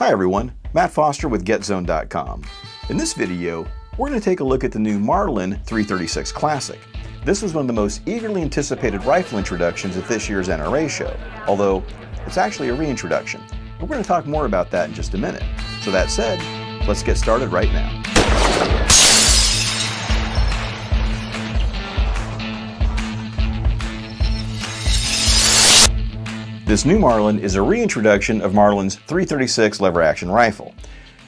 Hi everyone, Matt Foster with GetZone.com. In this video, we're going to take a look at the new Marlin 336 Classic. This was one of the most eagerly anticipated rifle introductions at this year's NRA show, although it's actually a reintroduction. We're going to talk more about that in just a minute. So that said, let's get started right now. This new Marlin is a reintroduction of Marlin's 336 lever-action rifle.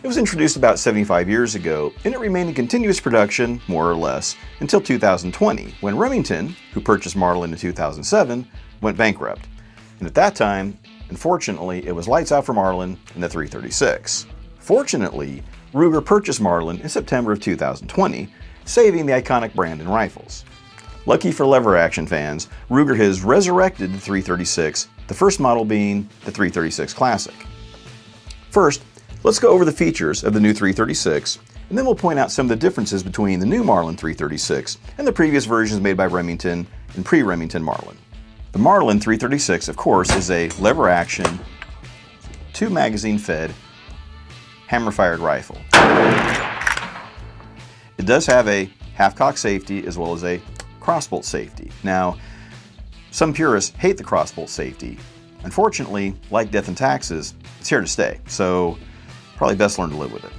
It was introduced about 75 years ago, and it remained in continuous production, more or less, until 2020, when Remington, who purchased Marlin in 2007, went bankrupt. And at that time, unfortunately, it was lights out for Marlin and the 336. Fortunately, Ruger purchased Marlin in September of 2020, saving the iconic brand in rifles. Lucky for lever-action fans, Ruger has resurrected the 336, the first model being the 336 Classic. First, let's go over the features of the new 336, and then we'll point out some of the differences between the new Marlin 336 and the previous versions made by Remington and pre-Remington Marlin. The Marlin 336, of course, is a lever-action, 2-magazine-fed, hammer-fired rifle. It does have a half-cock safety as well as a crossbolt safety. Now, some purists hate the crossbolt safety. Unfortunately, like death and taxes, it's here to stay, so probably best learn to live with it.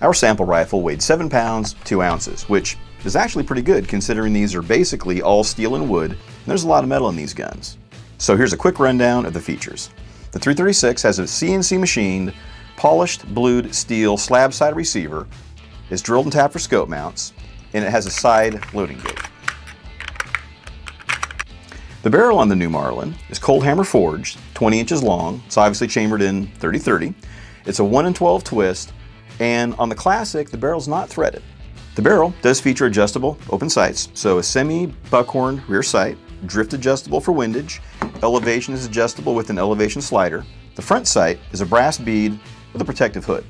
Our sample rifle weighed 7 pounds, 2 ounces, which is actually pretty good considering these are basically all steel and wood, and there's a lot of metal in these guns. So here's a quick rundown of the features. The 336 has a CNC machined, polished blued steel slab side receiver, it's drilled and tapped for scope mounts, and it has a side loading gate. The barrel on the new Marlin is cold hammer forged, 20 inches long. It's obviously chambered in 30-30. It's a 1 in 12 twist, and on the Classic, the barrel's not threaded. The barrel does feature adjustable open sights, so a semi-buckhorn rear sight, drift adjustable for windage, elevation is adjustable with an elevation slider. The front sight is a brass bead with a protective hood.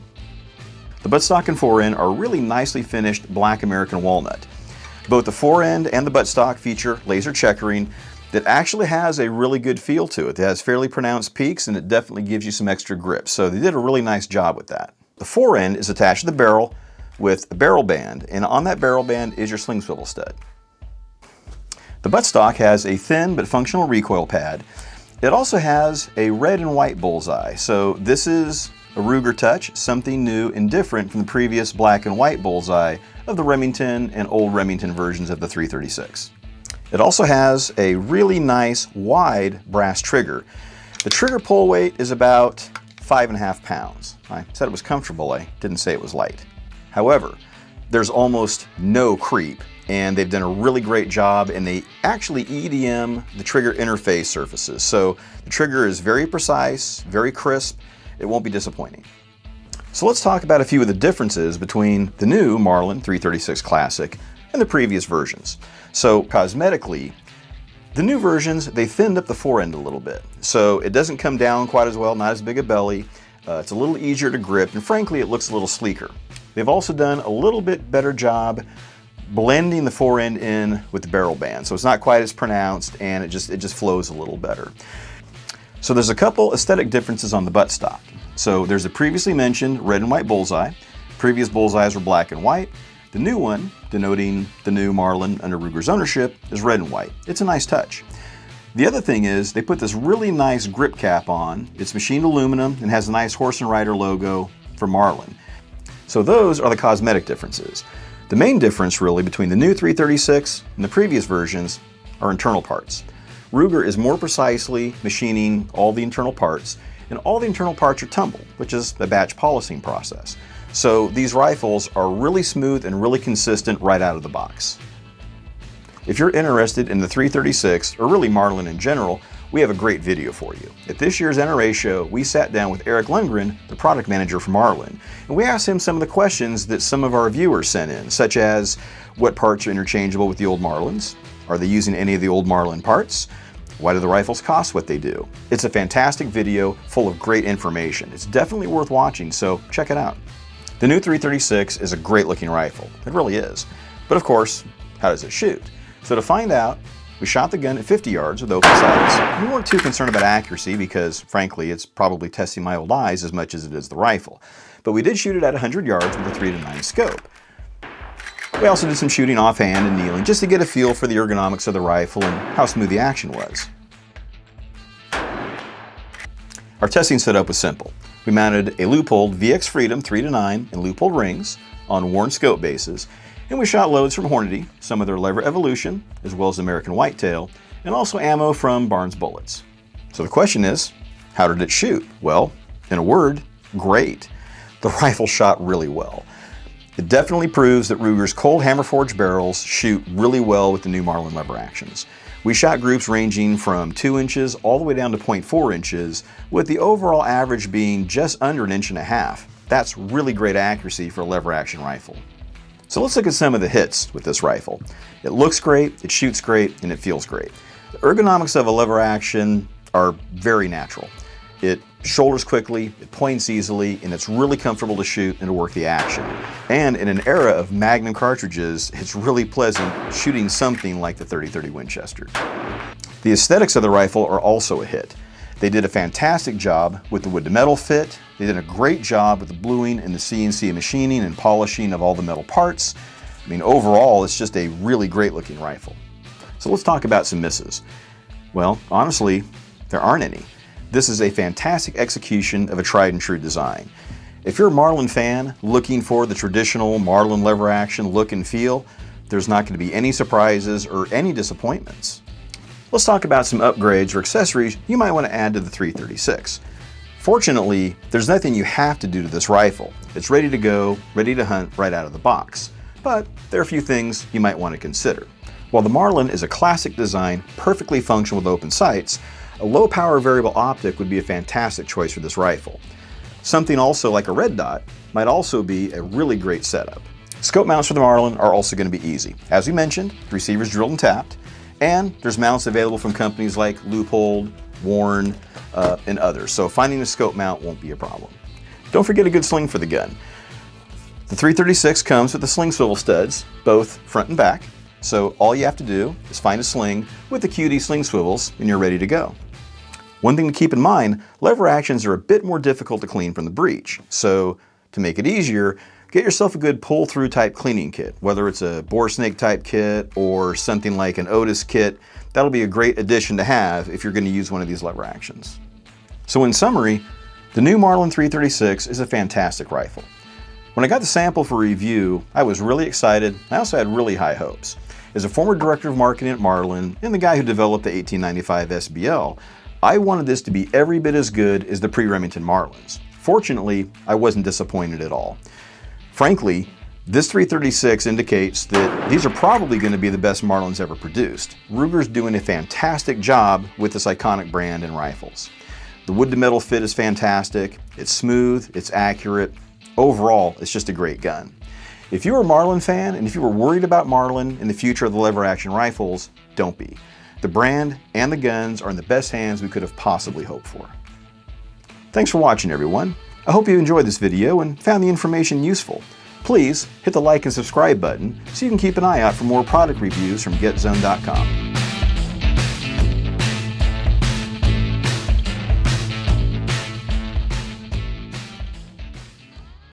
The buttstock and forend are really nicely finished black American walnut. Both the forend and the buttstock feature laser checkering that actually has a really good feel to it. It has fairly pronounced peaks and it definitely gives you some extra grip. So they did a really nice job with that. The forend is attached to the barrel with a barrel band, and on that barrel band is your sling swivel stud. The buttstock has a thin but functional recoil pad. It also has a red and white bullseye. So this is a Ruger touch, something new and different from the previous black and white bullseye of the Remington and old Remington versions of the 336. It also has a really nice wide brass trigger. The trigger pull weight is about 5.5 pounds. I said it was comfortable, I didn't say it was light. However, there's almost no creep, and they've done a really great job, and they actually EDM the trigger interface surfaces. So the trigger is very precise, very crisp, it won't be disappointing. So let's talk about a few of the differences between the new Marlin 336 Classic and the previous versions. So cosmetically, the new versions, they thinned up the forend a little bit. So it doesn't come down quite as well, not as big a belly. It's a little easier to grip, and frankly, it looks a little sleeker. They've also done a little bit better job blending the forend in with the barrel band. So it's not quite as pronounced, and it just flows a little better. So there's a couple aesthetic differences on the buttstock. So there's the previously mentioned red and white bullseye. Previous bullseyes were black and white. The new one, denoting the new Marlin under Ruger's ownership, is red and white. It's a nice touch. The other thing is they put this really nice grip cap on. It's machined aluminum and has a nice horse and rider logo for Marlin. So those are the cosmetic differences. The main difference really between the new 336 and the previous versions are internal parts. Ruger is more precisely machining all the internal parts, and all the internal parts are tumbled, which is a batch polishing process. So these rifles are really smooth and really consistent right out of the box. If you're interested in the 336, or really Marlin in general, we have a great video for you. At this year's NRA show, we sat down with Eric Lundgren, the product manager for Marlin, and we asked him some of the questions that some of our viewers sent in, such as what parts are interchangeable with the old Marlins? Are they using any of the old Marlin parts? Why do the rifles cost what they do? It's a fantastic video full of great information. It's definitely worth watching, so check it out. The new 336 is a great looking rifle. It really is. But of course, how does it shoot? So to find out, We shot the gun at 50 yards with open sights. We weren't too concerned about accuracy because, frankly, it's probably testing my old eyes as much as it is the rifle. But we did shoot it at 100 yards with a 3-9 scope. We also did some shooting offhand and kneeling just to get a feel for the ergonomics of the rifle and how smooth the action was. Our testing setup was simple. We mounted a Leupold VX Freedom 3-9 and Leupold rings on worn scope bases, and we shot loads from Hornady, some of their Lever Evolution, as well as American Whitetail, and also ammo from Barnes Bullets. So the question is, how did it shoot? Well, in a word, great. The rifle shot really well. It definitely proves that Ruger's cold hammer forged barrels shoot really well with the new Marlin lever actions. We shot groups ranging from 2 inches all the way down to 0.4 inches, with the overall average being just under 1.5 inches. That's really great accuracy for a lever action rifle. So let's look at some of the hits with this rifle. It looks great, it shoots great, and it feels great. The ergonomics of a lever action are very natural. It shoulders quickly, it points easily, and it's really comfortable to shoot and to work the action. And in an era of Magnum cartridges, it's really pleasant shooting something like the 30-30 Winchester. The aesthetics of the rifle are also a hit. They did a fantastic job with the wood to metal fit. They did a great job with the bluing and the CNC machining and polishing of all the metal parts. I mean, overall, it's just a really great looking rifle. So let's talk about some misses. Well, honestly, there aren't any. This is a fantastic execution of a tried and true design. If you're a Marlin fan looking for the traditional Marlin lever action look and feel, there's not going to be any surprises or any disappointments. Let's talk about some upgrades or accessories you might want to add to the 336. Fortunately, there's nothing you have to do to this rifle. It's ready to go, ready to hunt right out of the box. But there are a few things you might want to consider. While the Marlin is a classic design, perfectly functional with open sights, a low power variable optic would be a fantastic choice for this rifle. Something also like a red dot might also be a really great setup. Scope mounts for the Marlin are also going to be easy. As we mentioned, the receiver's drilled and tapped, and there's mounts available from companies like Leupold, Warren, and others, so finding a scope mount won't be a problem. Don't forget a good sling for the gun. The 336 comes with the sling swivel studs, both front and back, so all you have to do is find a sling with the QD sling swivels and you're ready to go. One thing to keep in mind, lever actions are a bit more difficult to clean from the breech, so to make it easier, get yourself a good pull-through type cleaning kit, whether it's a bore snake type kit or something like an Otis kit. That'll be a great addition to have if you're going to use one of these lever actions. So in summary, the new Marlin 336 is a fantastic rifle. When I got the sample for review, I was really excited. I also had really high hopes. As a former director of marketing at Marlin and the guy who developed the 1895 SBL, I wanted this to be every bit as good as the pre-Remington Marlins. Fortunately, I wasn't disappointed at all. Frankly, this 336 indicates that these are probably going to be the best Marlins ever produced. Ruger's doing a fantastic job with this iconic brand and rifles. The wood to metal fit is fantastic, it's smooth, it's accurate. Overall, it's just a great gun. If you're a Marlin fan and if you were worried about Marlin and the future of the lever action rifles, don't be. The brand and the guns are in the best hands we could have possibly hoped for. Thanks for watching, everyone. I hope you enjoyed this video and found the information useful. Please hit the like and subscribe button so you can keep an eye out for more product reviews from GetZone.com.